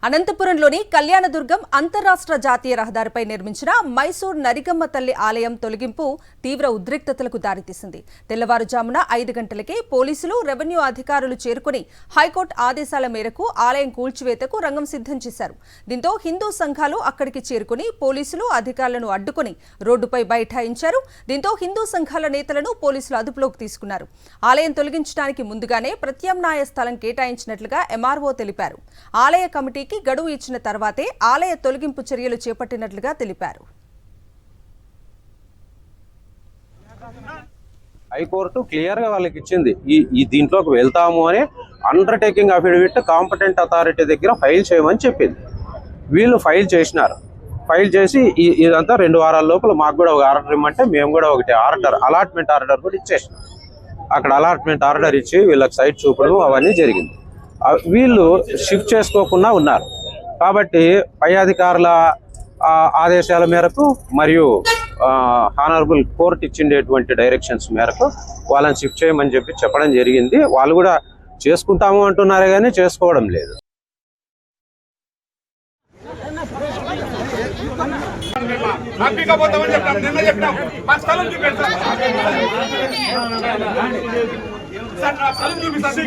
అనంతపురంలోని కళ్యాణదుర్గం అంతర్రాష్ట్ర జాతీయ రహదారిపై నిర్మించిన మైసూర్ నరిగమ్మ తల్లి ఆలయం తొలగింపు తీవ్ర ఉద్రిక్తతలకు దారితీసింది. తెల్లవారుజామున 5 గంటలకే పోలీసులు, రెవెన్యూ అధికారులు చేరుకుని హైకోర్టు ఆదేశాల మేరకు ఆలయం కూల్చివేతకు రంగం సిద్ధం చేశారు. దీంతో హిందూ సంఘాలు అక్కడికి చేరుకుని పోలీసులు, అధికారులను అడ్డుకుని రోడ్డుపై బైఠాయించారు. దీంతో హిందూ సంఘాల నేతలను పోలీసులు అదుపులోకి తీసుకున్నారు. ఆలయం తొలగించడానికి ముందుగానే ప్రత్యామ్నాయ స్థలం కేటాయించినట్లుగా ఎంఆర్ఓ తెలిపారు. ఆలయ కమిటీకి గడువు ఇచ్చిన తర్వాతే ఆలయ తొలగింపు చర్యలు చేపట్టినట్లుగా తెలిపారు. హైకోర్టు క్లియర్ గా వాళ్ళకి ఇచ్చింది, ఈ దీంట్లోకి వెళ్తాము అని అండర్టేకింగ్ అఫిడవిట్ కాంపిటెంట్ అథారిటీ దగ్గర ఫైల్ చేయమని చెప్పింది. వీళ్ళు ఫైల్ చేసినారు. ఫైల్ చేసి ఇదంతా 2 వారాల లోపల మాకు కూడా ఒక ఆర్డర్ ఇమ్మంటే మేము కూడా ఒకటి ఆర్డర్, అలాట్మెంట్ ఆర్డర్ కూడా ఇచ్చేసినాం. అక్కడ అలాట్మెంట్ ఆర్డర్ ఇచ్చి వీళ్ళకి సైట్ చూపడం అవన్నీ జరిగింది. వీళ్ళు షిఫ్ట్ చేసుకోకుండా ఉన్నారు. కాబట్టి పై అధికారుల ఆదేశాల మేరకు మరియు హానరబుల్ కోర్టు ఇచ్చిండేటువంటి డైరెక్షన్స్ మేరకు వాళ్ళని షిఫ్ట్ చేయమని చెప్పడం జరిగింది. వాళ్ళు కూడా చేసుకుంటాము అంటున్నారే కానీ చేసుకోవడం లేదు. సార్ నా స్థలం చూపిస్తాను.